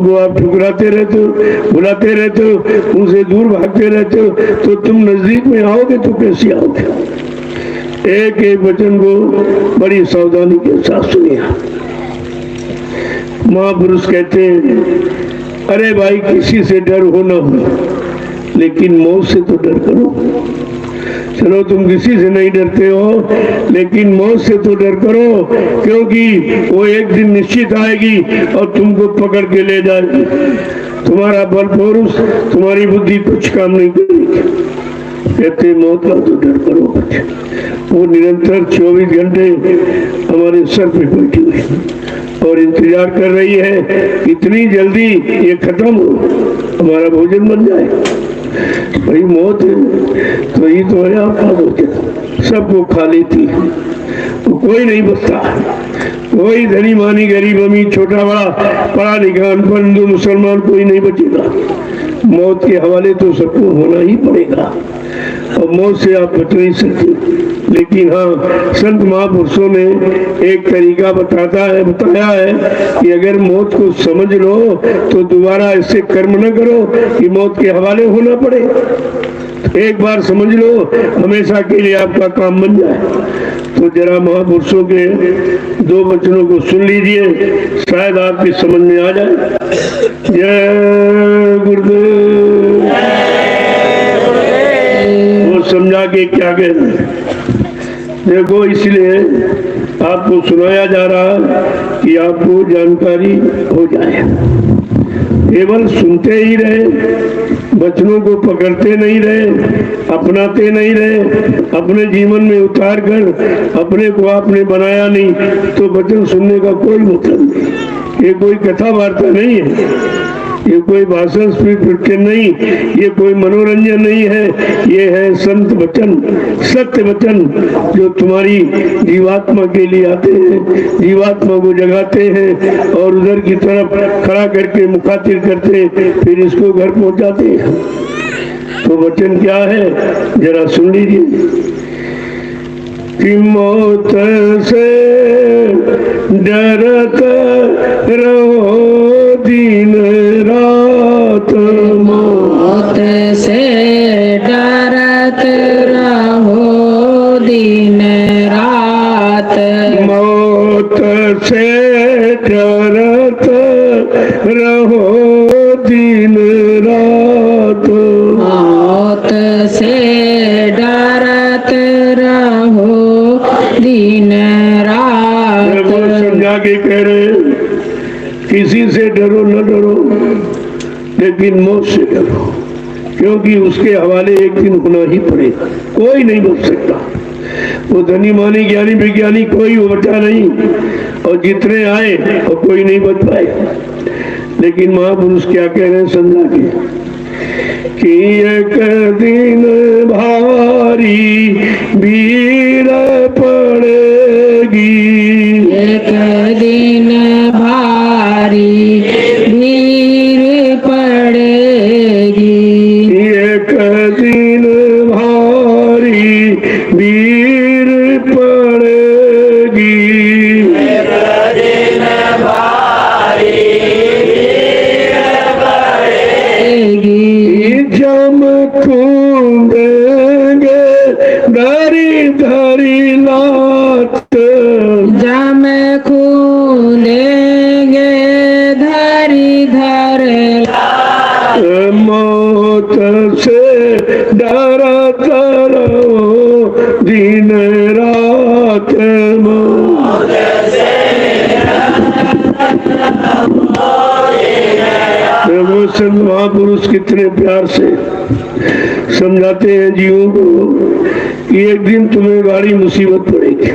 को आप ठुकराते रहते हो, बुलाते रहते हो, उनसे दूर भागते रहते हो, तो तुम नजदीक में आओगे तो कैसे आओगे? एक एक वचन को बड़ी सावधानी के साथ सुनिए। महापुरुष कहते हैं, अरे भाई किसी से डर हो ना हो, लेकिन मौत से तो डर करो। चलो तुम किसी से नहीं डरते हो, लेकिन मौत से तो डर करो, क्योंकि वो एक दिन निश्चित आएगी और तुमको पकड़ के ले जाएगी। तुम्हारा बल पुरुष, तुम्हारी बुद्धि कुछ काम नहीं करेगी। कहते मौत का तो डर करो। वो निरंतर 24 घंटे हमारे सर पे बैठी हुई और इंतजार कर रही है इतनी जल्दी ये खत्म हो, हमारा भोजन बन जाए। भाई मौत है तो ये तो है आपका भोजन, सबको खा लेती है, तो कोई नहीं बचता। कोई धनी मानी गरीब अमीर छोटा बड़ा पढ़ा लिखा अनपढ़ हिंदू मुसलमान कोई नहीं बचेगा। मौत के हवाले तो सबको होना ही पड़ेगा और मौत से आप बच नहीं सकते। लेकिन हाँ, संत महापुरुषों ने एक तरीका बताया है कि अगर मौत को समझ लो तो दोबारा ऐसे कर्म न करो कि मौत के हवाले होना पड़े। एक बार समझ लो, हमेशा के लिए आपका काम बन जाए। तो जरा महापुरुषों के 2 वचनों को सुन लीजिए, शायद आपकी समझ में आ जाए। जय गुरुदेव। वो समझा के क्या कहना है देखो, इसलिए आपको सुनाया जा रहा है कि आपको जानकारी हो जाए। केवल सुनते ही रहे, वचनों को पकड़ते नहीं रहे, अपनाते नहीं रहे, अपने जीवन में उतार कर अपने को आपने बनाया नहीं, तो वचन सुनने का कोई मतलब नहीं। ये कोई कथा वार्ता नहीं है, ये कोई भाषण स्पीच नहीं, ये कोई मनोरंजन नहीं है, ये है संत वचन, सत्य वचन, जो तुम्हारी जीवात्मा के लिए आते हैं, जीवात्मा को जगाते हैं और उधर की तरफ खड़ा करके मुखातिब करते, फिर इसको घर पहुंचाते हैं। तो वचन क्या है जरा सुन लीजिए। कि मौत से डरत रहो दिन रात, मौत से डरत रहो दिन रात, मौत से डरत रहो दिन रात, मौत से डरत रहो दिन रात। समझा के कह रहे, किसी से डरो न डरो, लेकिन मौत से डरो, क्योंकि उसके हवाले एक दिन होना ही पड़ेगा। कोई नहीं बच सकता। वो धनी मानी ज्ञानी विज्ञानी कोई बचा नहीं, और जितने आए और कोई नहीं बच पाए। लेकिन महापुरुष क्या कह रहे हैं समझा के, कि एक दिन भारी भीड़ पड़ेगी, एक दिन भारी भीड़ पड़ेगी, एक दिन भारी भीड़ पड़ेगी, एक दिन भारी भीड़ पड़ेगी, जम कूदेंगे धरी धरी लात, जम कूदेंगे धरी धर मौत से डरत रहो दिन रात, मौत से वो संत महापुरुष कितने प्यार से समझाते हैं जीवों को कि एक दिन तुम्हें गाड़ी मुसीबत पड़ेगी,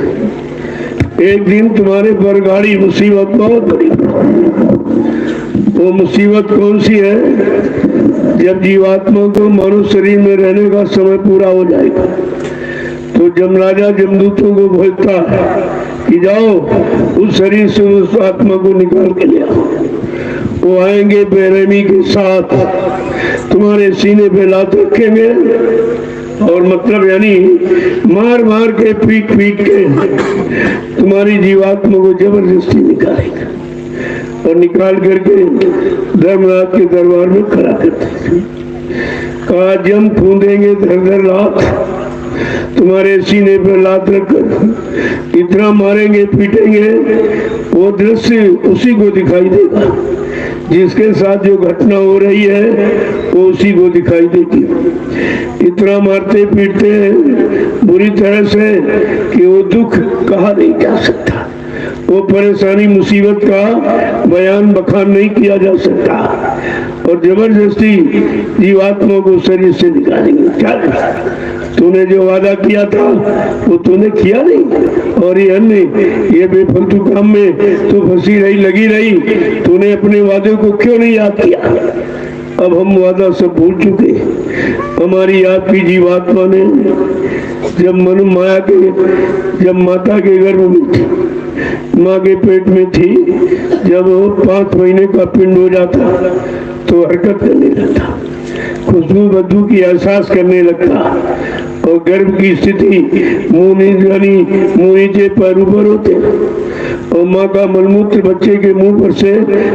एक दिन तुम्हारे पर गाड़ी मुसीबत बहुत बड़ी। वो मुसीबत कौन सी है? जब जीवात्मा को मानव शरीर में रहने का समय पूरा हो जाएगा, तो जमराजा जमदूतों को भेजता है कि जाओ उस शरीर से उस आत्मा को निकाल के ले आओ। वो आएंगे बेरहमी के साथ, तुम्हारे सीने पे लात रखेंगे और मतलब यानी मार मार के पीट के तुम्हारी जीवात्मा को जबरदस्ती निकालेंगे और निकाल करके धर्मनाथ के दरबार में खड़ा करते थे। कहा जम फूंदेंगे धर धर लात, तुम्हारे सीने पर लात रखकर इतना मारेंगे पीटेंगे, वो दृश्य उसी को दिखाई देगा, जिसके साथ जो घटना हो रही है वो उसी को दिखाई देगी। इतना मारते पीटते हैं बुरी तरह से कि वो दुख कहा नहीं जा सकता, वो परेशानी मुसीबत का बयान बखान नहीं किया जा सकता, और जबरदस्ती जीवात्मा को शरीर से निकालेंगे। क्या तूने जो वादा किया था वो तूने किया नहीं, और ये अन्य ये बेफालतू काम में तू फंसी रही, लगी रही, तूने अपने वादे को क्यों नहीं याद किया? अब हम वादा सब भूल चुके। हमारी आपकी जीवात्मा ने जब मनु माया के, जब माता के गर्भ में थी, माँ के पेट में थी, जब 5 महीने का पिंड हो जाता तो हरकत करने लगता, खुशबू बदबू की एहसास करने लगता, और गर्भ की स्थिति मुंह नीचे पैर ऊपर होते, और माँ का मलमूत्र बच्चे के मुंह पर से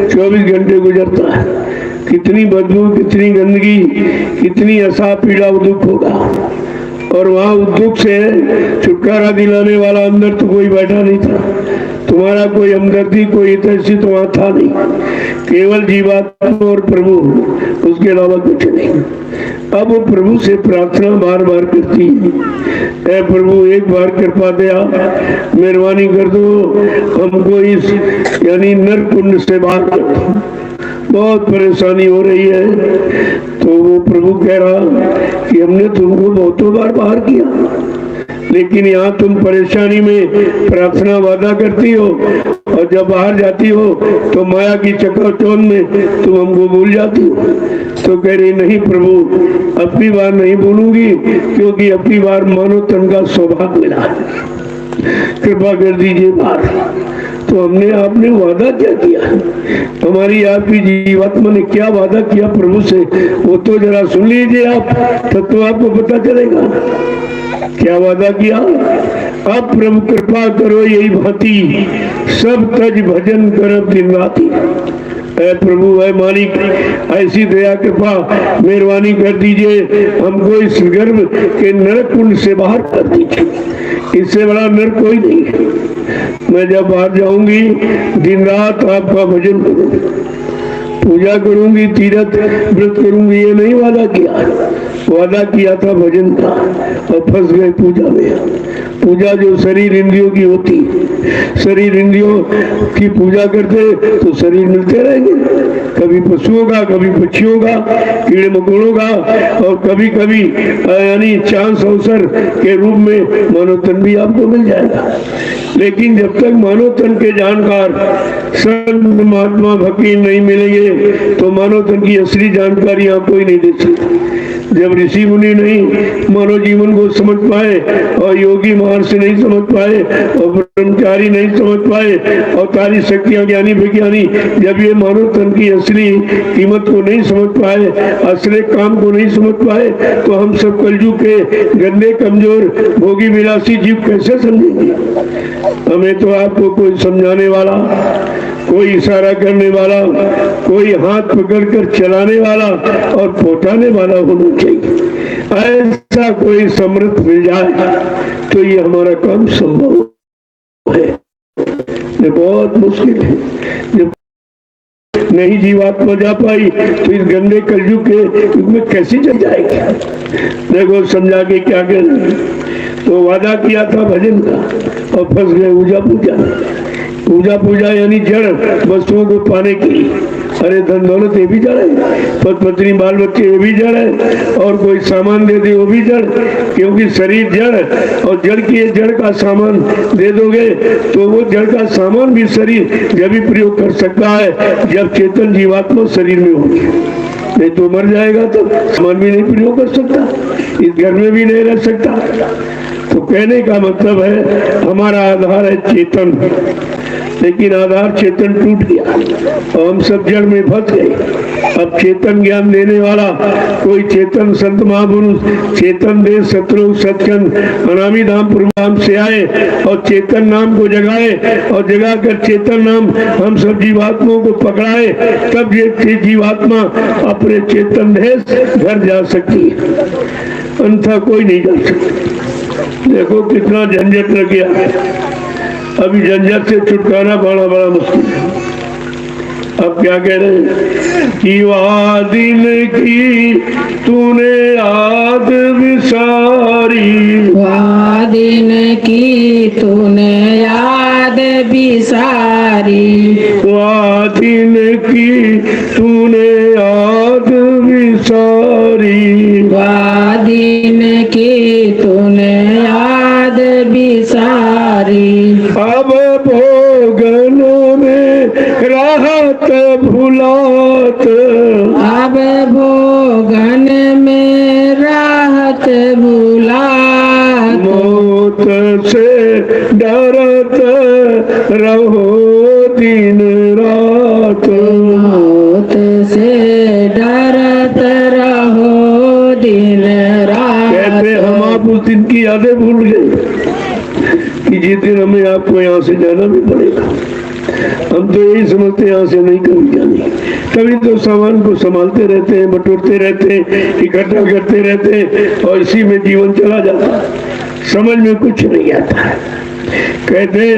24 घंटे गुजरता है। कितनी बदबू, कितनी गंदगी, कितनी असा पीड़ा दुख होगा, और वहाँ उस दुख से छुटकारा दिलाने वाला अंदर तो कोई बैठा नहीं था, तुम्हारा कोई हमदर्दी, कोई हितैषी तो वहाँ था नहीं, केवल जीवात्मा और प्रभु, उसके अलावा कुछ नहीं। अब वो प्रभु से प्रार्थना बार बार करती है, प्रभु एक बार कृपा दया, मेहरबानी कर दो, हमको इस यानी नर कुंड से बाहर कर दो, बहुत परेशानी हो रही है। तो वो प्रभु कह रहा कि हमने तुमको बहुतों बार बाहर किया, लेकिन यहाँ तुम परेशानी में प्रार्थना वादा करती हो, और जब बाहर जाती हो तो माया की चकाचौंध में तुम हमको भूल जाती हो। तो कह रही नहीं प्रभु, अपनी बार नहीं भूलूंगी, क्योंकि अपनी बार मानव तन का सौभाग्य मिला है, कृपा कर दीजिए बार। तो हमने आपने वादा क्या किया, हमारी आपकी जीवात्मा ने क्या वादा किया प्रभु से, वो तो जरा सुन लीजिए आप, तब तो आपको पता चलेगा क्या वादा किया। अब प्रभु कृपा करो यही भांति, सब तज भजन करब दिन राति। ऐ प्रभु, ऐ मालिक, ऐसी दया कृपा मेहरबानी कर दीजिए, हमको इस गर्भ के नरक कुंड से बाहर कर दीजिए, इससे बड़ा नरक कोई नहीं है। मैं जब बाहर जाऊंगी दिन रात आपका भजन करूंगी, पूजा करूंगी, तीर्थ व्रत करूंगी, ये नहीं वादा किया, वादा किया था भजन का, और फंस गए पूजा में। पूजा जो शरीर इंद्रियों की होती, शरीर इंद्रियों की पूजा करते तो शरीर मिलते रहेंगे, कभी पशुओं का, कभी पक्षियों का, कीड़े मकोड़ों का, और कभी कभी यानी चांस अवसर के रूप में मानव तन भी आपको मिल जाएगा। लेकिन जब तक मानव तन के जानकार संत महात्मा फकीर नहीं मिलेंगे तो मानव तन की असली जानकारी आपको ही नहीं दे सकती। जब ऋषि मुनि नहीं मानव जीवन को समझ पाए, और योगी महर्षि नहीं समझ पाए, और ब्रह्मचारी नहीं समझ पाए, और तारी शक्तियां ज्ञानी विज्ञानी जब ये मानव तन की असली कीमत को नहीं समझ पाए, असली काम को नहीं समझ पाए, तो हम सब कलयुग के गंदे कमजोर भोगी विलासी जीव कैसे समझेंगे। हमें तो आपको कोई समझाने वाला, कोई इशारा करने वाला, कोई हाथ पकड़कर चलाने वाला और पहुंचाने वाला होना चाहिए। ऐसा कोई समर्थ मिल जाए तो ये हमारा काम संभव है। ये बहुत मुश्किल है, जब नहीं जीवात्मा जा पाई तो इस गंदे कलयुग के युग में कैसे चल जाएगी। देखो समझा के क्या कर, तो वादा किया था भजन का और फंस गए पूजा पूजा। पूजा पूजा यानी जड़ वस्तुओं को पाने की। अरे धन दौलत ये भी जड़ है, पति पत्नी बाल बच्चे ये भी जड़ है, और कोई सामान दे दे वो भी जड़, क्योंकि शरीर जड़, और जड़ की ये जड़ का सामान दे दोगे तो वो जड़ का सामान भी शरीर जब भी प्रयोग कर सकता है जब चेतन जीवात्मा शरीर में होगी, नहीं तो मर जाएगा तो सामान भी नहीं प्रयोग कर सकता, इस घर में भी नहीं रह सकता। तो कहने का मतलब है हमारा आधार है चेतन, लेकिन आधार चेतन टूट गया और हम सब जड़ में फंस गए। अब चेतन ज्ञान देने वाला कोई चेतन संत महापुरुष चेतन देव सतलोक सचखंड अनामी धाम पूर्वधाम से आए और चेतन नाम को जगाए और जगा कर चेतन नाम हम सब जीवात्माओं को पकड़ाए, तब ये जीवात्मा अपने चेतन देश घर जा सकती है, अन्यथा कोई नहीं जा सकता। देखो कितना झंझट लग गया है, अभी झंझट से छुटकारा बड़ा बड़ा मुश्किल है। अब क्या कह रहे हैं कि वह दिन की तूने याद विसारी, वह दिन की तूने याद विसारी, वह दिन की तूने याद विसारी, वह दिन की तूने याद विसारी। अब भोगन में राहत भुलात, अब भोगन में राहत भुलात, मौत से डरत रहो दिन रात, मौत से डरत रहो दिन रात। कहते हम आप उस दिन की यादें भूल गए कि जिस दिन हमें आपको यहाँ से जाना भी पड़ेगा। हम तो यही समझते यहाँ से नहीं कभी जानी, तभी तो सामान को संभालते रहते हैं, बटोरते रहते हैं, इकट्ठा करते रहते हैं और इसी में जीवन चला जाता है, समझ में कुछ नहीं आता है। कहते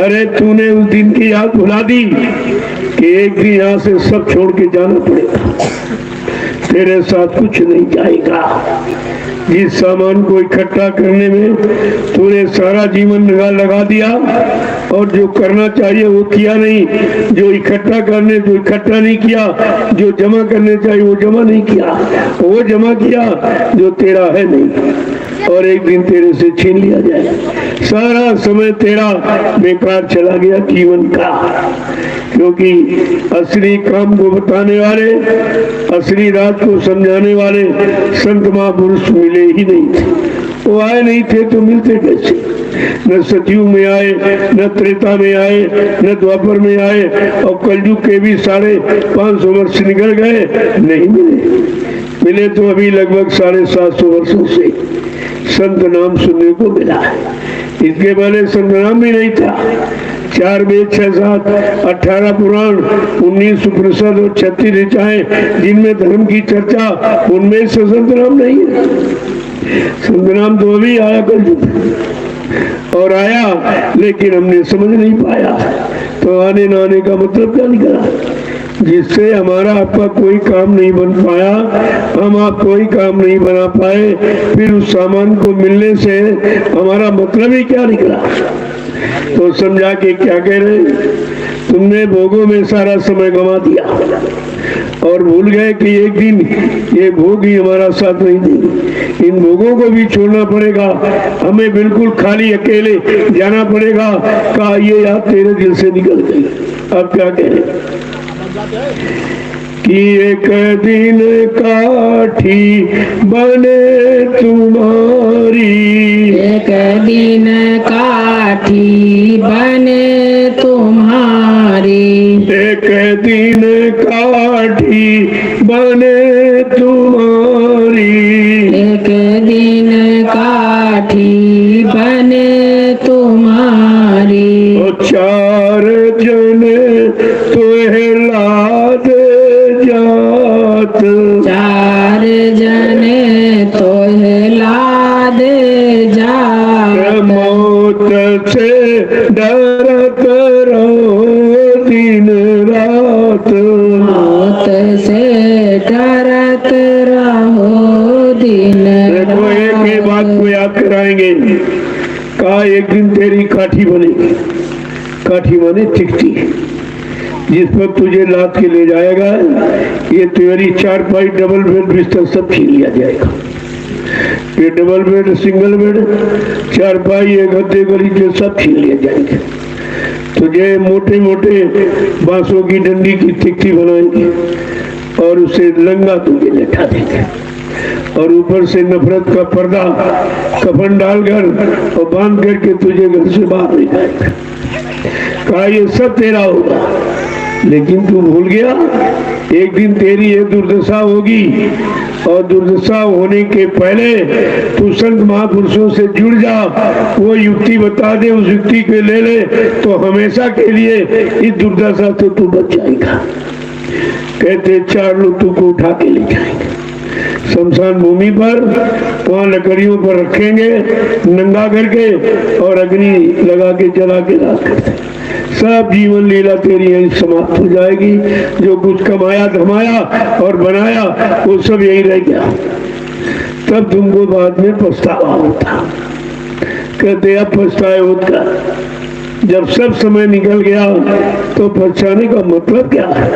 अरे तूने उस दिन की याद भुला दी कि एक दिन यहाँ से सब छोड़ के जाना पड़ेगा, तेरे साथ कुछ नहीं जाएगा। जिस सामान को इकट्ठा करने में तूने सारा जीवन लगा दिया और जो करना चाहिए वो किया नहीं, जो इकट्ठा नहीं किया, जो जमा करने चाहिए वो जमा नहीं किया, वो जमा किया जो तेरा है नहीं, और एक दिन तेरे से छीन लिया जाए। सारा समय तेरा बेकार चला गया जीवन का, क्योंकि असली काम को बताने वाले, असली राज को समझाने वाले संत महापुरुष मिले ही नहीं थे। वो आए नहीं थे तो मिलते कैसे? न सतयुग में आए, न त्रेता में आए, न द्वापर में आए, और कलयुग के भी 550 वर्ष निकल गए, नहीं मिले तो अभी लगभग 750 वर्षों से संत नाम सुनने को मिला है। इसके पहले संत नाम भी नहीं था। 4 वेद 6 7 18 पुराण 19 उपनिषद और 36 ऋचाएं जिनमें धर्म की चर्चा, उनमें से संत नाम नहीं है। संत नाम तो अभी आया कल और आया, लेकिन हमने समझ नहीं पाया। तो आने न आने का मतलब क्या निकला? जिससे हमारा आपका कोई काम नहीं बन पाया, हम आप कोई काम नहीं बना पाए, फिर उस सामान को मिलने से हमारा मतलब ही क्या निकला? तो समझा के क्या कह रहे, तुमने भोगों में सारा समय गंवा दिया और भूल गए कि एक दिन ये भोग ही हमारा साथ नहीं देंगे। इन भोगों को भी छोड़ना पड़ेगा, हमें बिल्कुल खाली अकेले जाना पड़ेगा। कहा ये याद तेरे दिल से निकल गई। अब क्या कहें कि एक दिन काठी बने तुम्हारी, एक दिन काठी बने तुम्हारी, एक दिन काठी बने तुम्हारी, एक दिन काठी बने तुम्हारी। और 4 जने तुहे लाद जात, 4 जने तोहे लाद जात, मौत से डरत रहो दिन रात, मौत से डरत रहो दिन देखो एक बात को याद कराएंगे। कहा एक दिन तेरी काठी बनेगी। काठी माने चिकटी, जिस पर तुझे लाद के ले जाएगा, ये तेरी 4 डबल बेड बिस्तर सब छीन लिया जाएगा। ये डबल बेड, सिंगल बेड, 4 ये गद्दे गलीचे सब छीन लिए जाएंगे। तुझे मोटे मोटे बांसों की डंडी की चिकटी बनाएंगे और उसे लंगा तुझे लेटा देंगे और ऊपर से नफरत का पर्दा कफन डालकर और बांध करके तुझे घर से बाहर निकालेंगे। कहा ये सब तेरा होगा, लेकिन तू भूल गया, एक दिन तेरी ये दुर्दशा होगी, और दुर्दशा होने के पहले तू संत महापुरुषों से जुड़ जा, वो युक्ति बता दे, उस युक्ति को ले ले तो हमेशा के लिए इस दुर्दशा से तू बच जाएगा। कहते 4 लोग तुमको उठा के ले जाएंगे शमशान भूमि पर, वहां लकड़ियों पर रखेंगे नंगा करके, और अग्नि लगा के जला के राख करते। सब जीवन लीला तेरी यही समाप्त हो जाएगी। जो कुछ कमाया धमाया और बनाया वो सब यही रह गया। तब तुमको बाद में पछतावा होता। कहते अब पछताए होता, जब सब समय निकल गया तो पछताने का मतलब क्या है?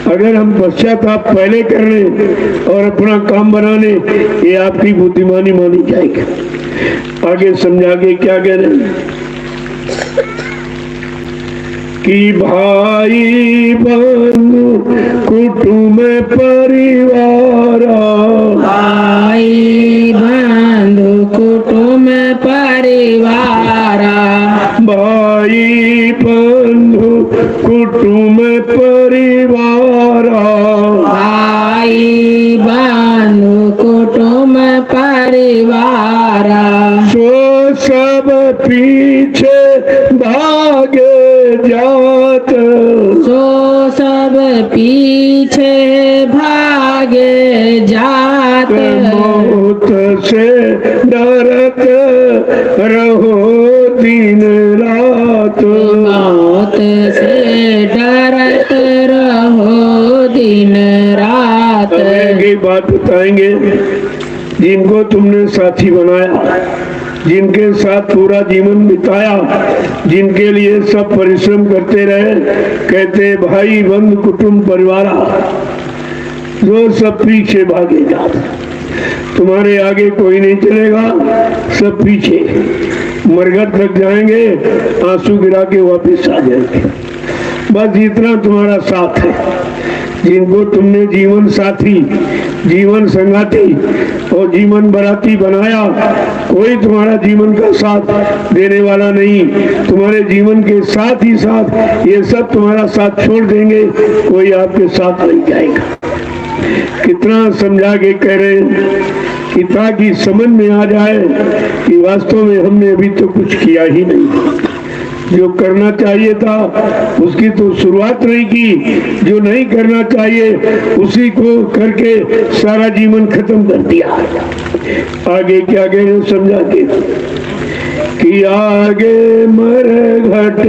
अगर हम पश्चाताप पहले कर लें और अपना काम बनाने, ये आपकी बुद्धिमानी मानी जाएगी। आगे समझा के क्या कह रहे हैं कि भाई बंधु कुटुंब परिवार, भाई बंधु कुटुंब परिवार, भाई बंधु कुटुंब परिवार, भाई बंधु कुटुंब परिवार, सो सब पीछे भागे जात, सो सब पीछे भागे जात, मौत से डरत रहो दिन रात, मौत से डरत रहो दिन रात। अब एक बात बताएंगे, जिनको तुमने साथी बनाया, जिनके साथ पूरा जीवन बिताया, जिनके लिए सब परिश्रम करते रहे, कहते भाई बंधु कुटुंब परिवार, जो सब पीछे भागे जाते। तुम्हारे आगे कोई नहीं चलेगा, सब पीछे मरघट लग जाएंगे, आंसू गिरा के वापिस आ जाएंगे। बस इतना तुम्हारा साथ है। जिनको तुमने जीवन साथी, जीवन संगाती और जीवन बराती बनाया, कोई तुम्हारा जीवन का साथ देने वाला नहीं। तुम्हारे जीवन के साथ ही साथ ये सब तुम्हारा साथ छोड़ देंगे, कोई आपके साथ नहीं जाएगा। कितना समझा के कह रहे हैं कि ताकि समझ में आ जाए कि वास्तव में हमने अभी तो कुछ किया ही नहीं। जो करना चाहिए था उसकी तो शुरुआत नहीं की, जो नहीं करना चाहिए उसी को करके सारा जीवन खत्म कर दिया। आगे क्या कह रहे समझा के कि आगे मरघट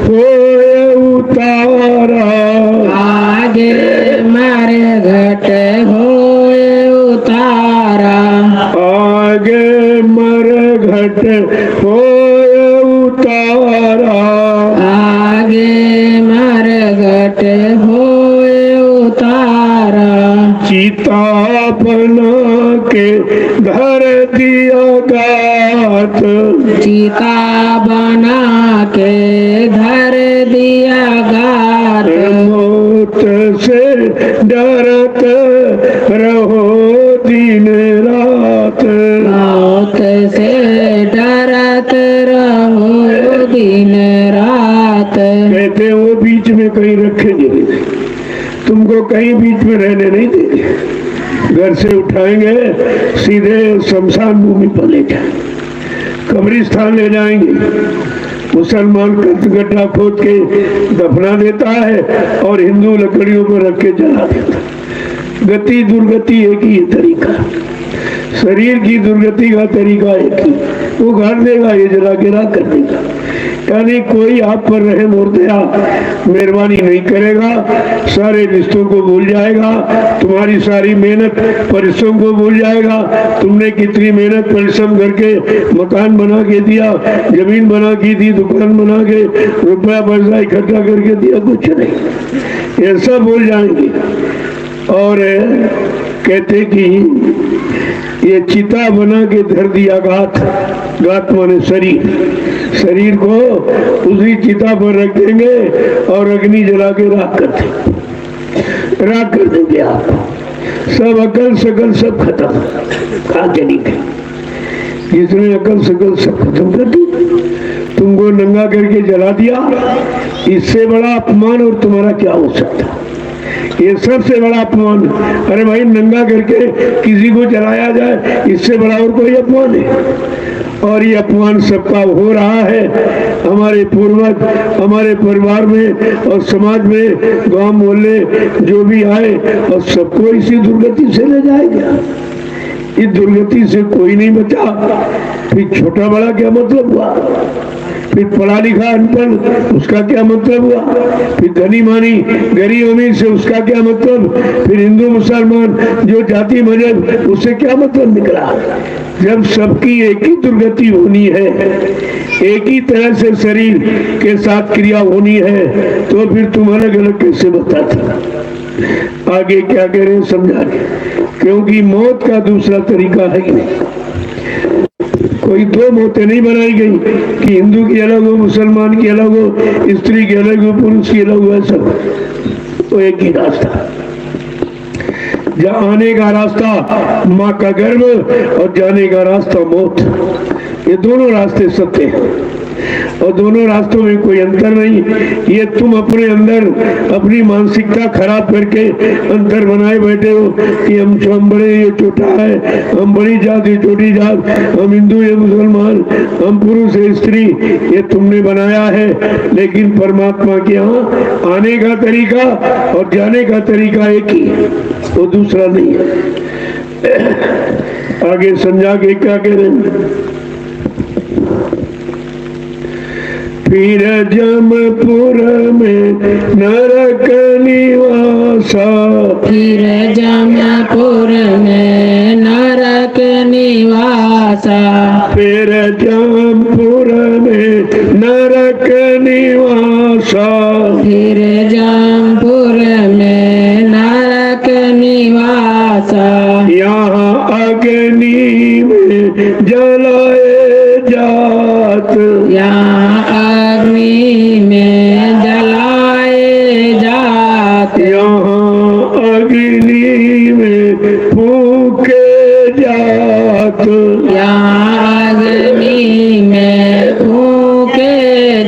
होए उतारा, आगे मरघट होए उतारा, आगे मरघट होए उतारा, आगे मरघट होए उतारा, चिता बना के धर दिया गात, चिता बना के धर दिया गात, मौत से डरत रहो दिन रात, मौत से डरत रहो दिन रात। कहते वो बीच में कहीं रखेंगे नहीं, तुमको कहीं बीच में रहने नहीं देंगे। घर से उठाएंगे सीधे शमशान भूमि पर ले जाएंगे, कब्रिस्तान ले जाएंगे। मुसलमान गड्ढा खोद के दफना देता है और हिंदू लकड़ियों पर रख के जला देता है। गति दुर्गति एक ही तरीका, शरीर की दुर्गति का तरीका एक ही, वो गाड़ देगा, ये जला के राख कर देगा। यानी कोई आप पर रहम और दया मेहरबानी नहीं करेगा, सारे रिश्तों को भूल जाएगा, तुम्हारी सारी मेहनत परिश्रम को भूल जाएगा। तुमने कितनी मेहनत परिश्रम करके मकान बना के दिया, जमीन बना के दी, दुकान बना के रुपया पैसा इकट्ठा करके दिया, कुछ नहीं, ये सब भूल जाएंगे। और कहते कि ये चिता बना के धर दिया गात, गात माने शरीर, शरीर को उसी चिता पर रख देंगे और अग्नि जला के राख कर देंगे। आप सब अकल सकल सब खत्म, कहाँ चली गई? जिसने अकल सकल सब खत्म कर दी, तुमको नंगा करके जला दिया, इससे बड़ा अपमान और तुम्हारा क्या हो सकता? ये सबसे बड़ा अपमान। अरे भाई, नंगा करके किसी को जलाया जाए, इससे बड़ा और कोई अपमान है? और ये अपमान सबका हो रहा है। हमारे पूर्वज, हमारे परिवार में और समाज में, गांव मोहल्ले जो भी आए, और सबको इसी दुर्गति से ले जाएगा। इस दुर्गति से कोई नहीं बचा। फिर छोटा बड़ा क्या मतलब हुआ? फिर पढ़ा लिखा अनपढ़, उसका क्या मतलब हुआ? फिर धनी मानी गरीब अमीर से, उसका क्या मतलब? फिर हिंदू मुसलमान जो जाति मजहब, उससे क्या मतलब निकला? जब सबकी एक ही दुर्गति होनी है, एक ही तरह से शरीर के साथ क्रिया होनी है, तो फिर तुम अलग अलग कैसे बताते? आगे क्या कह रहे हैं समझाने, क्योंकि मौत का दूसरा तरीका है ही नहीं। कोई दो मौतें नहीं बनाई गई कि हिंदू की अलग हो, मुसलमान की अलग हो, स्त्री की अलग हो, पुरुष की अलग हो, सब तो एक ही रास्ता। जहाँ आने का रास्ता माँ का गर्भ और जाने का रास्ता मौत, ये दोनों रास्ते सत्य हैं और दोनों रास्तों में कोई अंतर नहीं। ये तुम अपने अंदर अपनी मानसिकता खराब करके अंतर बनाए बैठे हो कि हम बड़े, ये छोटा है, हम बड़ी जात, ये छोटी जात, हम हिंदू, ये मुसलमान, हम पुरुष, ये स्त्री, ये तुमने बनाया है। लेकिन परमात्मा के यहाँ आने का तरीका और जाने का तरीका एक ही है, वो दूसरा नहीं है। आगे समझा के क्या कह रहे हैं? फिर जमपुर में नरक निवासा, फिर जमपुर में नरक निवासा, फिर जमपुर में नरक निवासा, फिर जमपुर में नरक निवासा, यहाँ अग्नि में जलाए जात, यहाँ अग्नि में जलाए जात, यहाँ अग्नि में फूके जात, यहाँ अग्नि में फूके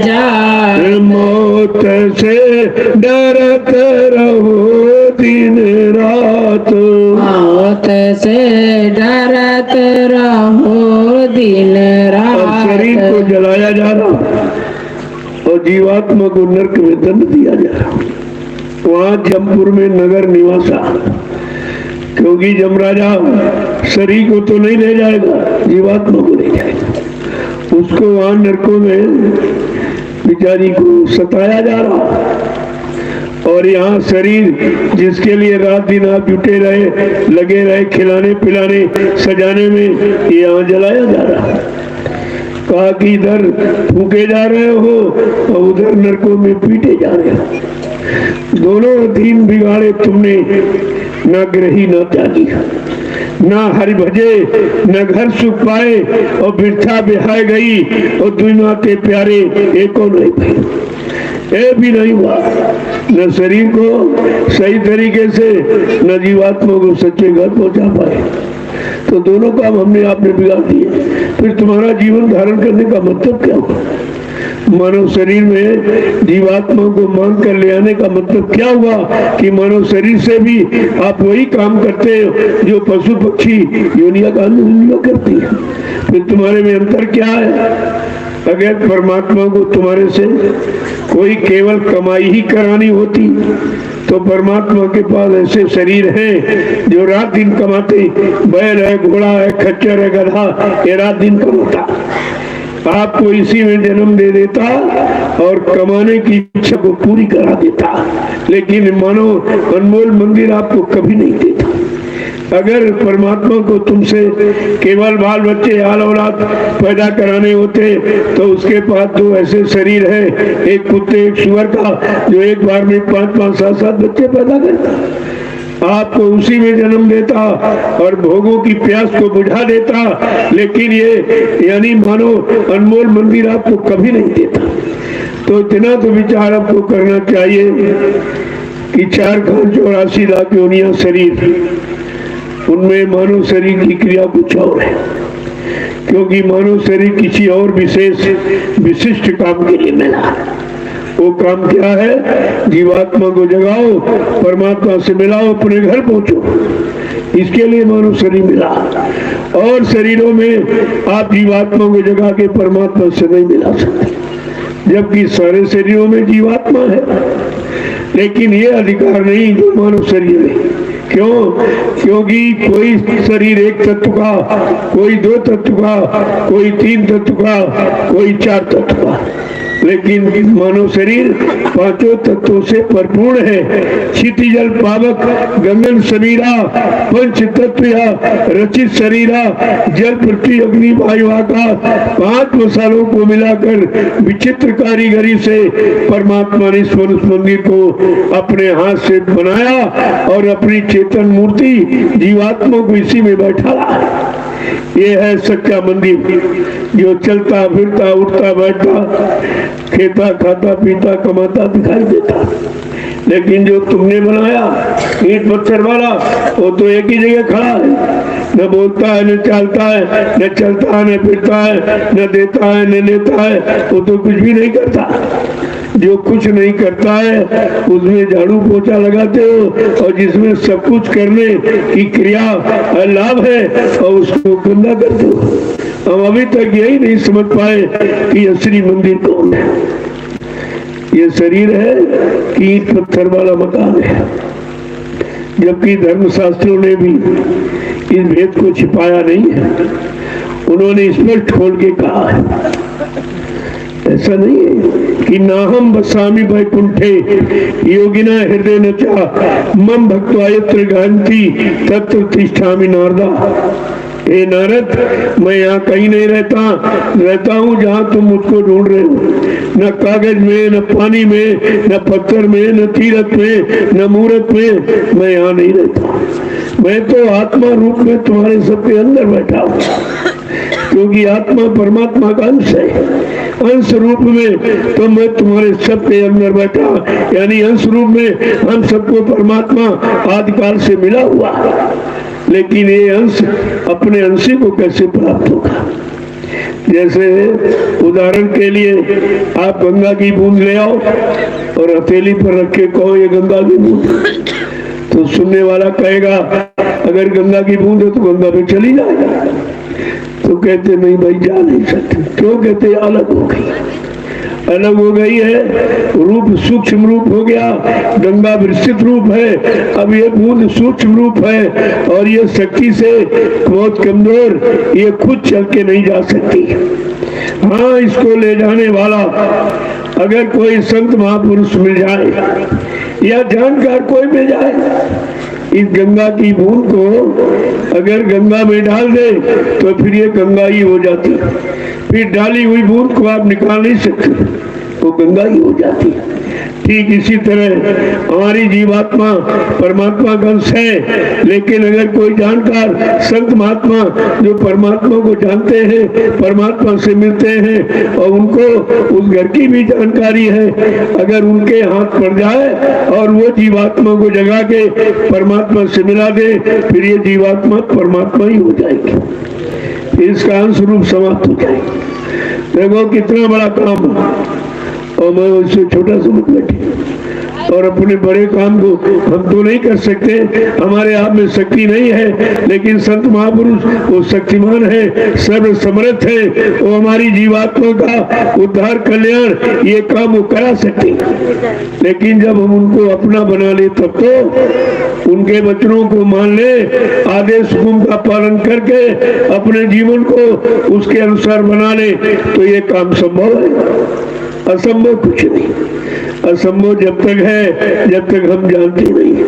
जात, मौत से डरत रहो दिन रात, मौत से डरत रहो दिन रात। शरीर को जलाया जा रहा और जीवात्मा को नरक में दंड दिया जा रहा। वहां जमपुर में नगर निवासा, क्योंकि जमराजा शरीर को तो नहीं ले जाएगा, जीवात्मा को ले जाएगा। उसको वहां नरकों में बेचारी को सताया जा रहा। और यहाँ शरीर जिसके लिए रात दिन आप जुटे रहे, लगे रहे, खिलाने पिलाने सजाने में, यहाँ जलाया जा रहा। कहा कि इधर फूके जा रहे हो और उधर नरकों में पीटे जा रहे हो। दोनों दीन बिगाड़े तुमने, न ग्रही न त्यागी, न हरि भजे, न घर सुख पाए, और बिरथा बिहाय गई और दुनिया के प्यारे एको नहीं पाए। ये भी नहीं हुआ, न शरीर को सही तरीके से, न जीवात्मा को सच्चे घर पहुंचा पाए। तो दोनों काम हमने आपने बिगाड़ दिए। फिर तुम्हारा जीवन धारण करने का मतलब क्या हुआ? मानव शरीर में जीवात्मा को मांग कर ले आने का मतलब क्या हुआ कि मानव शरीर से भी आप वही काम करते हो जो पशु पक्षी योनिया का करती है। फिर तुम्हारे में अंतर क्या है? अगर परमात्मा को तुम्हारे से कोई केवल कमाई ही करानी होती तो परमात्मा के पास ऐसे शरीर हैं जो रात दिन कमाते, बैल है, घोड़ा है, खच्चर है, गधा, ये रात दिन कमाता, आपको इसी में जन्म दे देता और कमाने की इच्छा को पूरी करा देता। लेकिन मानो अनमोल मंदिर आपको कभी नहीं देता। अगर परमात्मा को तुमसे केवल बाल बच्चे आल औलाद पैदा कराने होते तो उसके पास दो ऐसे शरीर है, एक कुत्ते एक सुअर का, जो एक बार में 5-5, 7-7 बच्चे पैदा करता, आपको उसी में जन्म देता और भोगों की प्यास को बुझा देता। लेकिन ये यानी मानो अनमोल मंदिर आपको कभी नहीं देता। तो इतना तो विचार आपको करना चाहिए कि 4,84 लाख योनियां शरीर, उनमें मानव शरीर की क्रिया कुछ और है। क्योंकि मानव शरीर किसी और विशेष विशिष्ट काम के लिए मिला। वो काम क्या है? जीवात्मा को जगाओ, परमात्मा से मिलाओ, अपने घर पहुंचो। इसके लिए मानव शरीर मिला। और शरीरों में आप जीवात्मा को जगा के परमात्मा से नहीं मिला सकते, जबकि सारे शरीरों में जीवात्मा है, लेकिन ये अधिकार नहीं जो मानव शरीर में। क्यों? क्योंकि कोई शरीर एक तत्व का, कोई दो तत्व का, कोई तीन तत्व का, कोई चार तत्व का, लेकिन मानव शरीर पांचों तत्वों से परिपूर्ण है। क्षितिजल पावक गगन समीरा पंच तत्व रचित शरीरा जल पृथ्वी अग्नि वायु आकाश 5 मसालों को मिलाकर विचित्र कारीगरी से परमात्मा ने इस मनुष्य मंदिर को अपने हाथ से बनाया और अपनी चेतन मूर्ति जीवात्मा को इसी में बैठा। ये है सच्चा मंदिर, जो चलता फिरता उठता बैठता खाता खाता पीता कमाता दिखाई देता। लेकिन जो तुमने बनाया ईंट पत्थर वाला, वो तो एक ही जगह खड़ा है, न बोलता है, न चलता है, न चलता है, न फिरता है, न देता है, न लेता है, वो तो कुछ भी नहीं करता। जो कुछ नहीं करता है उसमें झाड़ू पोछा लगाते हो, और जिसमें सब कुछ करने की क्रिया लाभ है और उसको गंदा करते हो। हम अभी तक यही नहीं समझ पाए कि असली मंदिर कौन है। ये शरीर है कि ईंट पत्थर वाला मकान है, जबकि धर्मशास्त्रों ने भी इस भेद को छिपाया नहीं है। उन्होंने स्पष्ट खोल के कहा है। ऐसा नहीं है कि नाहम बसामी वैकुंठे योगिना हृदय नचा मम भक्त्वा यत्र गहन्ति तत्र तिष्ठामि नारदा। हे नारद, मैं यहाँ कहीं नहीं रहता हूँ जहाँ तुम मुझको ढूंढ रहे हो। न कागज में, न पानी में, न पत्थर में, न तीरथ में, न मूर्त में, मैं यहाँ नहीं रहता। मैं तो आत्मा रूप में तुम्हारे सबके अंदर बैठा हूँ, क्योंकि आत्मा परमात्मा का अंश है। अंश रूप में तो मैं तुम्हारे सबके अंदर बैठा, यानी अंश रूप में हम सबको परमात्मा आदिकाल से मिला हुआ। लेकिन ये अंश अपने अंशी को कैसे प्राप्त होगा? जैसे उदाहरण के लिए आप गंगा की बूंद ले आओ और हथेली पर रख के कहो ये गंगा की बूंद, तो सुनने वाला कहेगा अगर गंगा की बूंद है तो गंगा पे चली जाएगा। तो कहते नहीं भाई, जा नहीं सकते। क्यों? कहते अलग हो गई, अलग हो गई है। रूप सूक्ष्म रूप हो गया, गंगा विस्तृत रूप है, अब ये बूंद सूक्ष्म रूप है और ये शक्ति से बहुत कमजोर, ये खुद चल के नहीं जा सकती। हाँ, इसको ले जाने वाला अगर कोई संत महापुरुष मिल जाए या जानकार कोई मिल जाए, इस गंगा की बूंद को अगर गंगा में डाल दे तो फिर ये गंगा ही हो जाती। फिर डाली हुई बूंद को आप निकाल नहीं सकते, वो गंगा ही हो जाती। ठीक इसी तरह हमारी जीवात्मा परमात्मा का अंश है, लेकिन अगर कोई जानकार संत महात्मा जो परमात्मा को जानते हैं, परमात्मा से मिलते हैं और उनको उस घर की भी जानकारी है, अगर उनके हाथ पड़ जाए और वो जीवात्मा को जगा के परमात्मा से मिला दे, फिर ये जीवात्मा परमात्मा ही हो जाएगी, इसका अंश रूप समाप्त हो जाएगी। देखो कितना बड़ा काम, और मैं उससे छोटा समझ बैठे और अपने बड़े काम को हम तो नहीं कर सकते, हमारे आप में शक्ति नहीं है। लेकिन संत महापुरुष वो शक्तिमान है, सर्व समर्थ है, वो हमारी जीवात्मा का उद्धार कल्याण ये काम वो करा सकते। लेकिन जब हम उनको अपना बना ले तब तो उनके वचनों को मान ले, आदेश हुक्म का पालन करके अपने जीवन को उसके अनुसार बना ले, तो ये काम संभव है। असंभव कुछ नहीं। असंभव जब तक है जब तक हम जानते नहीं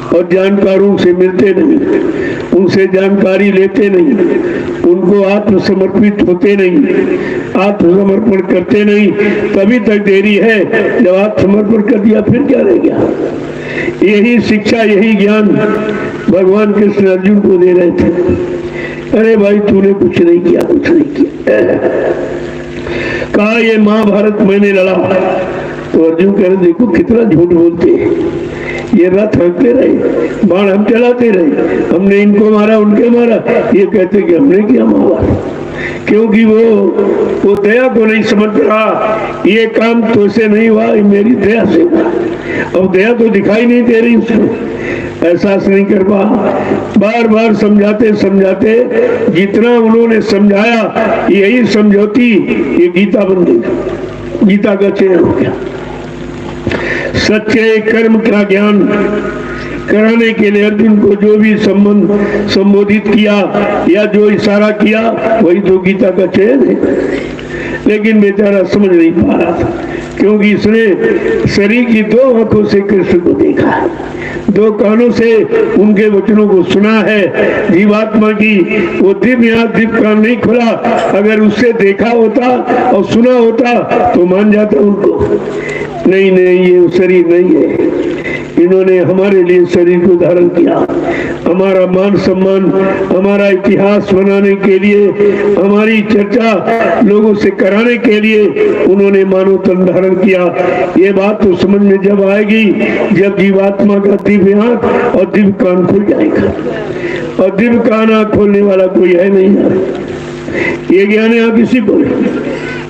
और जानकारों से मिलते नहीं, उनसे जानकारी लेते नहीं, उनको आत्मसमर्पित होते नहीं, आत्मसमर्पण करते नहीं, तभी तक देरी है। जब आत्मसमर्पण कर दिया फिर क्या रह गया? यही शिक्षा, यही ज्ञान भगवान कृष्ण अर्जुन को दे रहे थे। अरे भाई, तूने कुछ नहीं किया, कुछ नहीं किया। कहा ये महाभारत मैंने लड़ा, तो अर्जुन कह रहे देखो कितना झूठ बोलते हैं, ये रथ हाँकते रहे, बाण हम चलाते रहे, हमने इनको मारा उनके मारा, ये कहते कि हमने किया मारा, क्योंकि वो दया को नहीं समझ रहा। ये काम तो से नहीं हुआ, ये मेरी दया से हुआ। अब दया तो दिखाई नहीं दे रही उसको, एहसास नहीं कर पा। बार बार समझाते समझाते जितना उन्होंने समझाया, यही समझौती ये गीता बन गई, गीता का चयन हो गया। सच्चे कर्म का ज्ञान कराने के लिए अर्जुन को जो भी संबोधित किया या जो इशारा किया, वही तो गीता का चयन है। लेकिन बेचारा समझ नहीं पा रहा था, क्योंकि इसने शरीर की दो आंखों से कृष्ण को देखा, दो कानों से उनके वचनों को सुना है। जीवात्मा की वो दिव्य कान नहीं खुला, अगर उससे देखा होता और सुना होता तो मान जाता उनको। नहीं नहीं, ये शरीर नहीं है, इन्होंने हमारे लिए शरीर को धारण किया, हमारा मान सम्मान, हमारा इतिहास बनाने के लिए, हमारी चर्चा लोगों से कराने के लिए उन्होंने मानव तन धारण किया। ये बात तो समझ में जब आएगी जब जीवात्मा का दिव्य आंख और दिव्य कान खुल जाएगा, और दिव्य कान आंख खोलने वाला कोई है नहीं। ये ज्ञान यहाँ किसी को नहीं,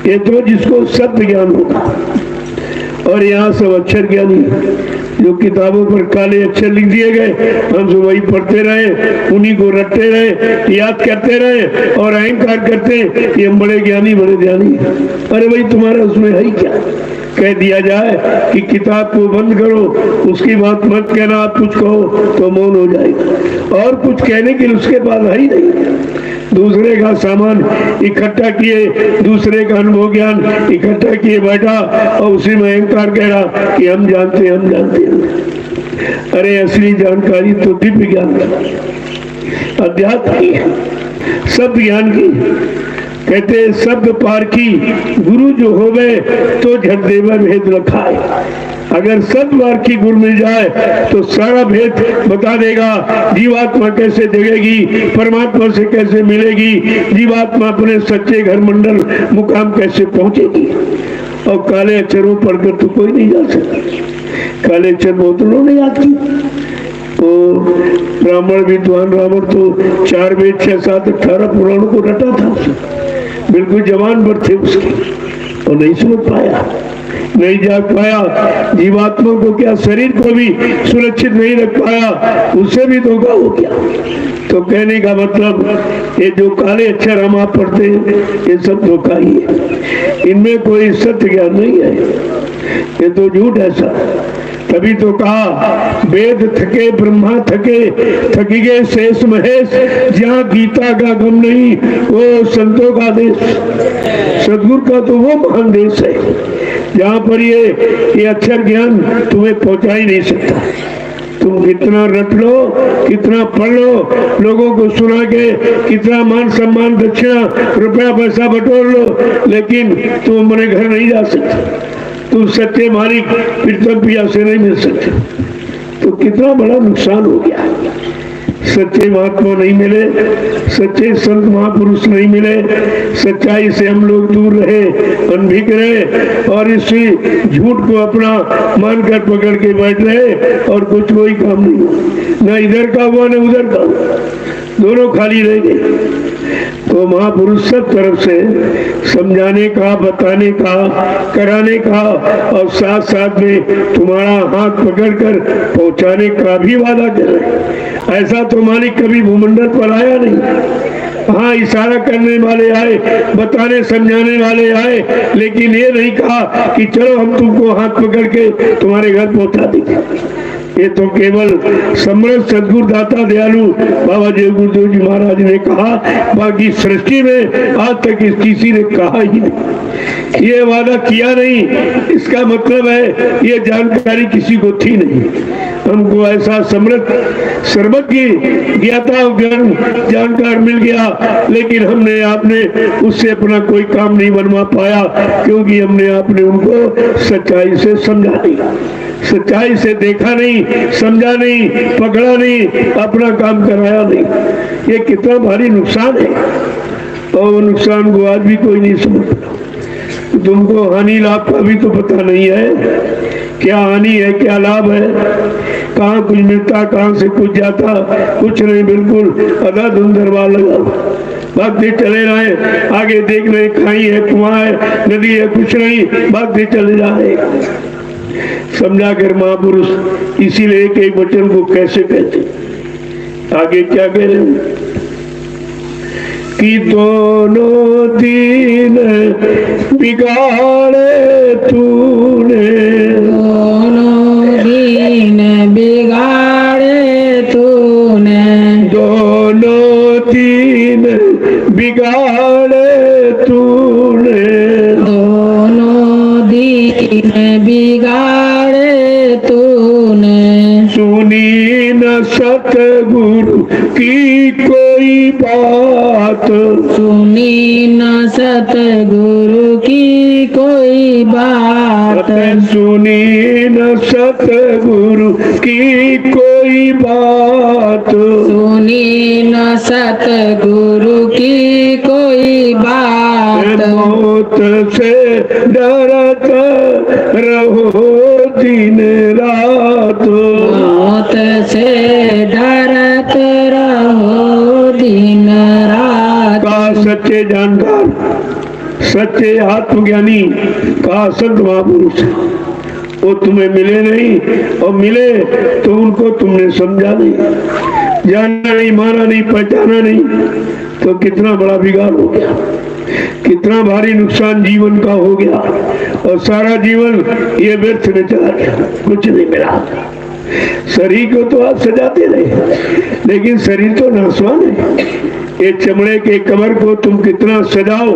ये तो जिसको सत्य ज्ञान होगा। और यहाँ सब अक्षर ज्ञानी जो किताबों पर काले अक्षर लिख दिए गए, हम सब वही पढ़ते रहे, उन्हीं को रटते रहे, याद करते रहे और अहंकार करते कि हम बड़े ज्ञानी बड़े ज्ञानी। अरे भाई, तुम्हारा उसमें है ही क्या? कह दिया जाए कि किताब को बंद करो, उसकी बात मत कहना, आप कुछ कहो तो मौन हो जाएगा, और कुछ कहने के लिए उसके पास है ही नहीं। दूसरे का सामान इकट्ठा किए, दूसरे का अनुभव ज्ञान इकट्ठा किए बैठा, और उसी में अहंकार कह रहा कि हम जानते हम जानते हैं। अरे असली जानकारी तो दिव्य ज्ञान की, अध्यात्म की है, शब्द ज्ञान की। कहते शब्द पारखी गुरु जो होवे तो झटदेवा भेद रखाए। अगर शब्द पारखी गुरु मिल जाए तो सारा भेद बता देगा। जीवात्मा कैसे जगेगी, परमात्मा से कैसे मिलेगी, जीवात्मा अपने सच्चे घर मंडल मुकाम कैसे पहुंचेगी। और काले अक्षरों पढ़कर तो कोई नहीं जा सकता। काले अक्षर बहुत उन्होंने याद की। तो ब्राह्मण विद्वान रावण तो 4 वेद 6 7 18 पुराणों को रटा था, बिल्कुल जवान पर थे उसके, और नहीं समझ पाया, नहीं जाग पाया। जीवात्मा को क्या, शरीर को भी सुरक्षित नहीं रख पाया, उससे भी धोखा हो गया। तो कहने का मतलब ये जो काले अक्षर हम आप पढ़ते हैं, ये सब धोखा ही है, इनमें कोई सत्य ज्ञान नहीं है, ये तो झूठ है सब। तभी तो कहा वेद थके ब्रह्मा थके, थकी गए शेष महेश, जहाँ गीता का गम नहीं वो संतों का देश। सदगुरु का तो वो महान देश है जहाँ पर ये अक्षर ज्ञान तुम्हें पहुंचा ही नहीं सकता। तुम कितना रट लो, कितना पढ़ लो, लोगों को सुना के कितना मान सम्मान दक्षिणा रुपया पैसा बटोर लो, लेकिन तुम अपने घर नहीं जा सकते। तुम सच्चे मालिक प्रीतम पिया से नहीं मिल सकते। तो कितना बड़ा नुकसान हो गया। सच्चे महात्मा नहीं मिले, सच्चे संत महापुरुष नहीं मिले, सच्चाई से हम लोग दूर रहे, अनभिज्ञ रहे, और इसी झूठ को अपना मानकर पकड़ के बैठ रहे, और कुछ कोई काम नहीं हुआ, न इधर का हुआ न उधर का हुआ, दोनों खाली रह गए। तो महापुरुष सब तरफ से समझाने का, बताने का, कराने का, और साथ साथ में तुम्हारा हाथ पकड़कर पहुंचाने का भी वादा कर रहे। ऐसा तो मालिक कभी भूमंडल पर आया नहीं। हाँ, इशारा करने वाले आए, बताने समझाने वाले आए, लेकिन ये नहीं कहा कि चलो हम तुमको हाथ पकड़ के तुम्हारे घर पहुंचा देंगे। ये तो केवल समर्थ सदगुरु दाता दयालु बाबा जय गुरुदेव जी महाराज ने कहा, बाकी सृष्टि में आज तक किसी ने कहा ही नहीं, ये वादा किया नहीं। इसका मतलब है ये जानकारी किसी को थी नहीं। हमको ऐसा समर्थ सर्वज्ञ ज्ञाता जानकार मिल गया, लेकिन हमने आपने उससे अपना कोई काम नहीं बनवा पाया, क्योंकि हमने आपने उनको सच्चाई से समझा नहीं, सच्चाई से देखा नहीं, समझा नहीं, पकड़ा नहीं, अपना काम कराया नहीं। ये कितना भारी नुकसान है, और नुकसान को आज भी कोई नहीं समझता। तुमको हानि लाभ का भी तो पता नहीं है, क्या हानि है क्या लाभ है। कहाँ कुछ मिलता, कहाँ से कुछ जाता, कुछ नहीं, बिल्कुल आधा धुंध दरबार लगा। भागते चले रहे, आगे देख रहे खाई है, कुआं है, नदी है, कुछ नहीं, भागते चले जा रहे। समझा कर महापुरुष इसीलिए एक एक वचन को कैसे कहते, आगे क्या कह रहे हैं कि दोनों दिन बिगाड़े तूने, दोनों दिन बिगाड़े तूने, दोनों दिन बिगाड़े तूने, दोनों दिन बिगाड़े तूने, सुनी न सतगुरु की कोई बात, सुनी न सतगुरु की कोई बात, सुनी न सतगुरु की कोई बात, सुनी न सतगुरु की कोई बात, मौत से डरत रहो दिन रात, मौत से डरत रहो दिन रात। का सच्चे जानकार, सच्चे आत्मज्ञानी का संत महापुरुष, वो तुम्हें मिले नहीं, और मिले तो उनको तुमने समझा नहीं, जानना नहीं, माना नहीं, पहचाना नहीं, तो कितना बड़ा बिगाड़ हो गया, कितना भारी नुकसान जीवन का हो गया, और सारा जीवन ये व्यर्थ में चला गया, कुछ नहीं मिला। शरीर को तो आप सजाते रहे, लेकिन शरीर तो नासवान है। ये चमड़े के कमर को तुम कितना सजाओ,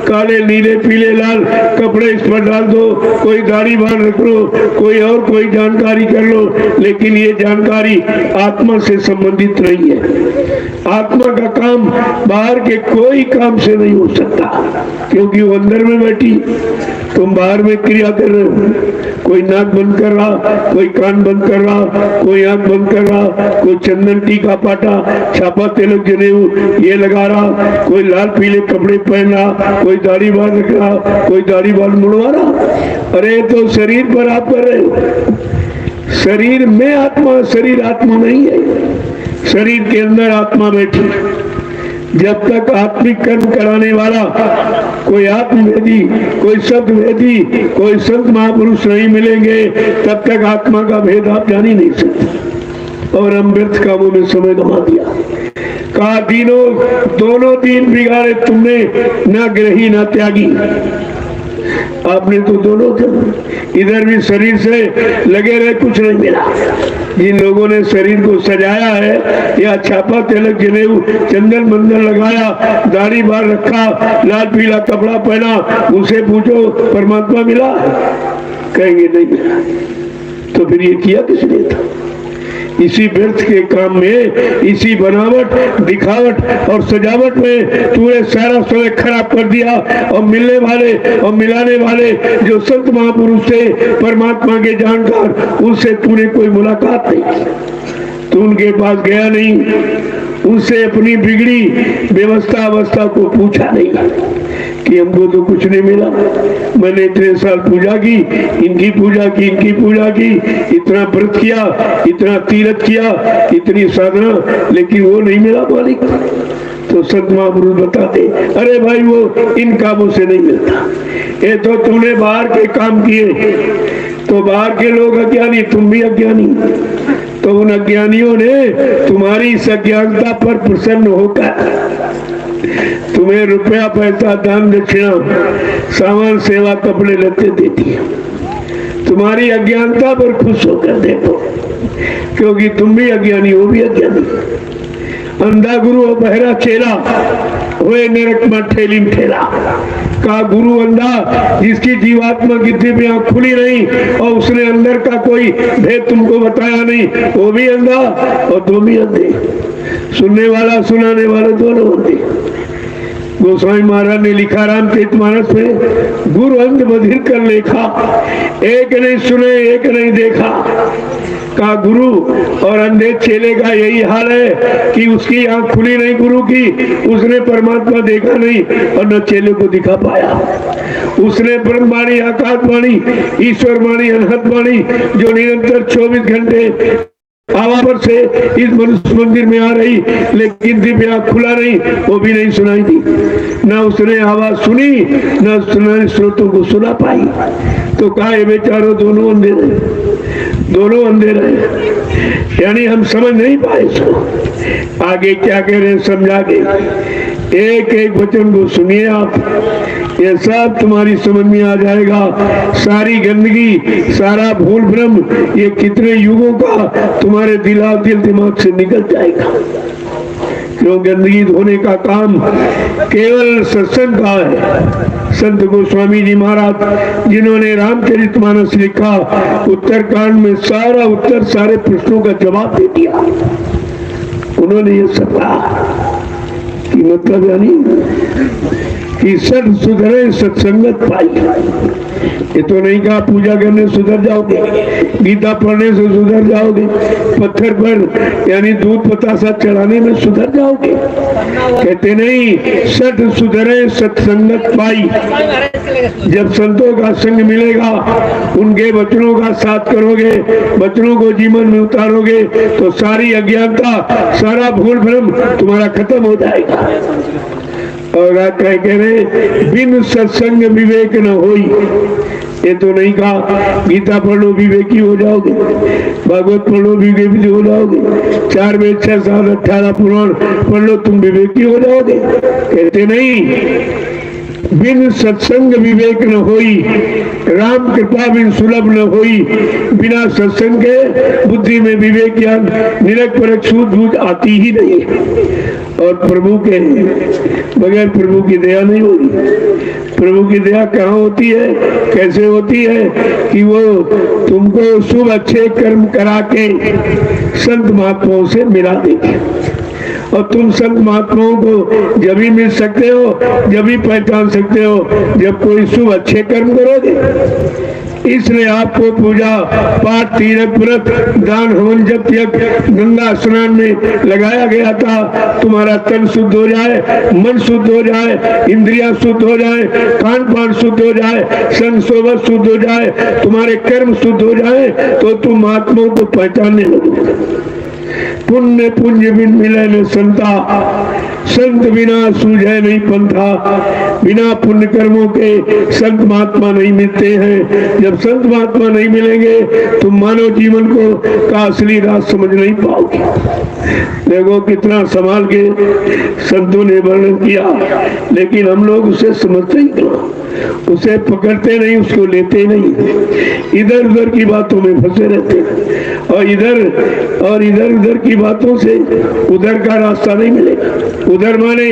काले नीले पीले लाल कपड़े इस पर डाल दो, कोई दाढ़ी बांध रख लो, कोई और कोई जानकारी कर लो, लेकिन ये जानकारी आत्मा से संबंधित नहीं है। आत्मा का काम बाहर के कोई काम से नहीं हो सकता, क्योंकि वो अंदर में बैठी, तुम बाहर में क्रिया कर रहे हो। कोई नाक बंद कर रहा, कोई कान बंद कर रहा, कोई आंख बंद कर रहा, कोई चंदन टीका पाटा छापा तिलक जनेऊ ये लगा रहा, कोई लाल पीले कपड़े पहन रहा, कोई दाढ़ी बाल रख रहा, कोई दाढ़ी बाल मुड़वा रहा। अरे तो शरीर पर आप कर रहे हो, शरीर में आत्मा, शरीर आत्मा नहीं है, शरीर के अंदर आत्मा बैठी। जब तक आत्मिक कर्म कराने वाला कोई आत्मवेदी, कोई शब्द वेदी, कोई संत महापुरुष नहीं मिलेंगे, तब तक आत्मा का भेद आप जान ही नहीं सकते। और हम व्यर्थ कामों में समय गंवा दिया। कहा दोनों दीन बिगाड़े तुमने, न ग्रही न त्यागी। आपने तो दोनों थे, इधर भी शरीर से लगे रहे, कुछ नहीं मिला। जिन लोगों ने शरीर को सजाया है, या छापा तिलक जनेऊ चंदन मंदन लगाया, दाढ़ी बाल रखा, लाल पीला कपड़ा पहना, उसे पूछो परमात्मा मिला? कहेंगे नहीं मिला। तो फिर ये किया किसने था? इसी व्यर्थ के काम में, इसी बनावट दिखावट और सजावट में तूने सारा समय खराब कर दिया। और मिलने वाले और मिलाने वाले जो संत महापुरुष थे, परमात्मा के जानकार, उनसे तूने कोई मुलाकात नहीं की, तू उनके पास गया नहीं, उनसे अपनी बिगड़ी व्यवस्था अवस्था को पूछा नहीं कि हमको तो कुछ नहीं मिला, मैंने इतने साल पूजा की, इनकी पूजा की, इनकी पूजा की, इतना व्रत किया, इतना तीर्थ किया, इतनी साधना, लेकिन वो नहीं मिला मालिक। तो संत महापुरुष बताते, अरे भाई वो इन कामों से नहीं मिलता। ये तो तुमने बाहर के काम किए, तो बाहर के लोग अज्ञानी, तुम भी अज्ञानी, तो उन अज्ञानियों ने तुम्हारी इस अज्ञानता पर प्रसन्न होकर तुम्हें रुपया पैसा दान दक्षिणा सामान सेवा कपड़े लत्ते देती है। तुम्हारी अज्ञानता पर खुश होकर देखो, क्योंकि तुम भी अज्ञानी हो, भी अज्ञानी। अंधा गुरु और बहरा चेला हुए नरक में ठेली में ठेला। का गुरु अंधा जिसकी जीवात्मा की दिव्य आंख खुली नहीं और उसने अंदर का कोई भेद तुमको बताया नहीं, वो भी अंधा और तुम भी अंधे। सुनने वाला सुनाने वाले दोनों अंधे। गोस्वामी महाराज ने लिखा रामचरितमानस में, गुरु अंध बधिर कर लेखा, एक नहीं सुने एक नहीं देखा। का गुरु और अंधे चेले का यही हाल है कि उसकी आंख खुली नहीं गुरु की, उसने परमात्मा देखा नहीं और न चेले को दिखा पाया। उसने ब्रह्मवाणी, आकाशवाणी, ईश्वर वाणी, अनहत वाणी जो निरंतर 24 घंटे हवा पर से इस मनुष्य मंदिर में आ रही, लेकिन दिव्य आँख खुला नहीं, वो भी नहीं सुनाई दी। न उसने आवाज सुनी, न सुनाने स्रोतों को सुना पाई। तो कहा ये बेचारों दोनों अंधेरे, दोनों अंधेरे, यानी हम समझ नहीं पाए इसको। आगे क्या कह रहे हैं समझा के, एक एक वचन को सुनिए आप, ये सब तुम्हारी समझ में आ जाएगा। सारी गंदगी, सारा भूल भ्रम, ये कितने युगों का तुम्हारे दिल दिमाग से निकल जाएगा। क्यों गंदगी धोने का काम केवल सत्संग का है। संत गोस्वामी जी महाराज जिन्होंने रामचरितमानस लिखा, उत्तरकांड में सारा उत्तर सारे प्रश्नों का जवाब दे दिया। उन्होंने ये सब कहा कि मतलब यानी कि सद सुधरे सत्संगत पाई। ये तो नहीं कहा पूजा करने सुधर जाओगे, गीता पढ़ने से सुधर जाओगे, पत्थर पर यानी दूध पतासा चढ़ाने में सुधर जाओगे। कहते नहीं, सद सुधरे सत्संगत पाई। जब संतों का संग मिलेगा, उनके वचनों का साथ करोगे, वचनों को जीवन में उतारोगे, तो सारी अज्ञानता, सारा भूल भ्रम तुम्हारा खत्म हो जाएगा। और आज क्या कह रहे, बिन सत्संग विवेक न होई। ये तो नहीं कहा गीता पढ़ लो विवेकी हो जाओगे, भागवत पढ़ लो विवेकी हो जाओगे, 4 वेद 6 7 18 पुराण पढ़ लो तुम विवेकी हो जाओगे। कहते नहीं, बिन सत्संग विवेक न होई, राम कृपा बिन सुलभ न होई। बिना सत्संग के बुद्धि में विवेक ज्ञान निरख परख सूझबूझ आती ही नहीं। और प्रभु के बगैर प्रभु की दया नहीं होगी। प्रभु की दया कहाँ होती है, कैसे होती है कि वो तुमको शुभ अच्छे कर्म करा के संत महात्माओं से मिला देंगे। और तुम संत महात्माओं को जब भी मिल सकते हो, जब भी पहचान सकते हो, जब कोई शुभ अच्छे कर्म करोगे। इसलिए आपको पूजा पाठ तीर्थ व्रत दान हवन जप यज्ञ गंगा स्नान में लगाया गया था। तुम्हारा तन शुद्ध हो जाए, मन शुद्ध हो जाए, इंद्रियां शुद्ध हो जाए, खान पान शुद्ध हो जाए, संग सोबत शुद्ध हो जाए, तुम्हारे कर्म शुद्ध हो जाए, तो तुम महात्माओं को पहचानने लगोगे। पुण्य पुण्य बिन मिले न संता, संत बिना सूझे नहीं पंथा। बिना पुण्य कर्मों के संत महात्मा नहीं मिलते हैं। जब संत महात्मा नहीं मिलेंगे, तुम मानव जीवन को का असली राज समझ नहीं पाओगे। देखो कितना संभाल के संतों ने वर्णन किया, लेकिन हम लोग उसे समझते ही नहीं, उसे पकड़ते नहीं, उसको लेते नहीं, इधर उधर की बातों में फंसे रहते हैं। और इधर उधर की बातों से उधर का रास्ता नहीं मिलेगा। उधर माने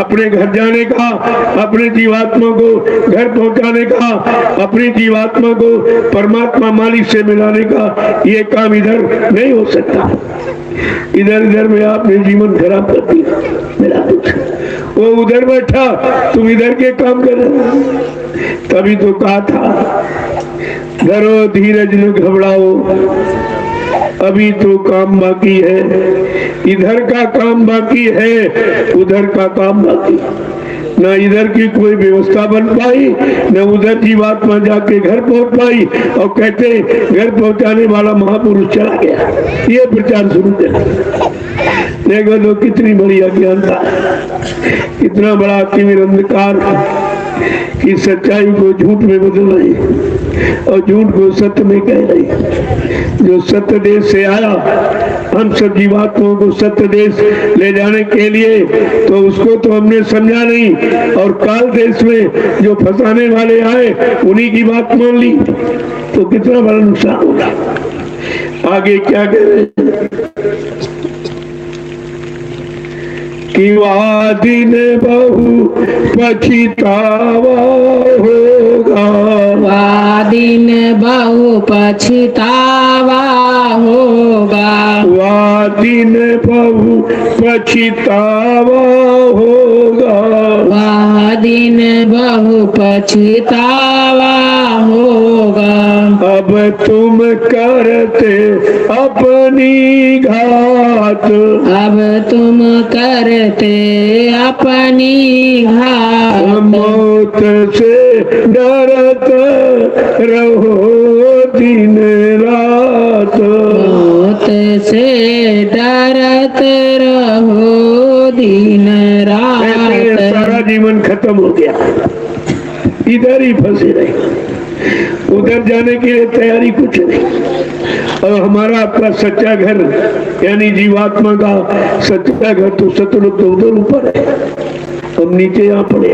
अपने घर जाने का, अपने जीवात्मा को घर पहुंचाने का, अपनी जीवात्मा को परमात्मा मालिक से मिलाने का, ये काम इधर नहीं हो सकता। इधर इधर में आपने जीवन खराब कर दिया मेरा कुछ। वो उधर बैठा, तुम इधर के काम कर रहे हो। तभी तो कहा था, डरो धीरज न घबराओ, अभी तो काम बाकी है। इधर का काम बाकी है, उधर का काम बाकी। न इधर की कोई व्यवस्था बन पाई, न उधर जीवात्मा जाके घर पहुंच पाई। और कहते घर पहुंचाने वाला महापुरुष चला गया, ये प्रचार शुरू कर। देखो तो कितनी बड़ी अज्ञानता, कितना बड़ा तिमिर अंधकार कि सच्चाई को झूठ में बदल रही और झूठ को सत्य में कह रही। जो सत्य देश से आया, हम सब जीवात्माओं को सत्य देश ले जाने के लिए, तो उसको तो हमने समझा नहीं। और काल देश में जो फंसाने वाले आए, उन्हीं की बात मान ली, तो कितना बड़ा नुकसान होगा। आगे क्या कह रहे कि वह दिन बहु पछतावा होगा, वह दिन बहु पछतावा होगा, वह दिन बहु पछतावा होगा, वह दिन बहु पछतावा होगा। अब तुम करते अपनी घात, अब तुम करते अपनी घात, मौत से डरते रहो दिन रात, मौत से डरत रहो दिन ऐसे रात। सारा जीवन खत्म हो गया, इधर ही फंसे रहे, उधर जाने के लिए तैयारी कुछ नहीं। और हमारा आपका सच्चा घर यानी जीवात्मा का सच्चा घर तो सतलोक तो उधर ऊपर है, हम नीचे यहाँ पड़े,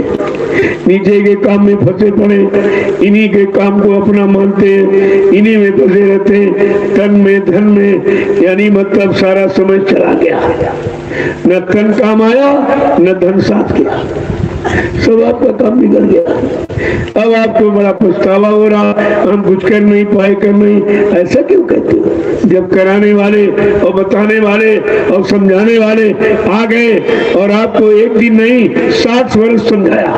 नीचे के काम में फंसे पड़े, इन्हीं के काम को अपना मानते हैं, इन्हीं में फंसे रहते हैं, तन में धन में, यानी मतलब सारा समय चला गया, न तन काम आया न धन साथ गया, सब आपका काम बिगड़ गया। अब आपको बड़ा पछतावा हो रहा, हम कुछ कर नहीं पाए, कर नहीं, ऐसा क्यों कहते हो? जब कराने वाले और बताने वाले और समझाने वाले आ गए और आपको एक दिन नहीं 60 वर्ष समझाया,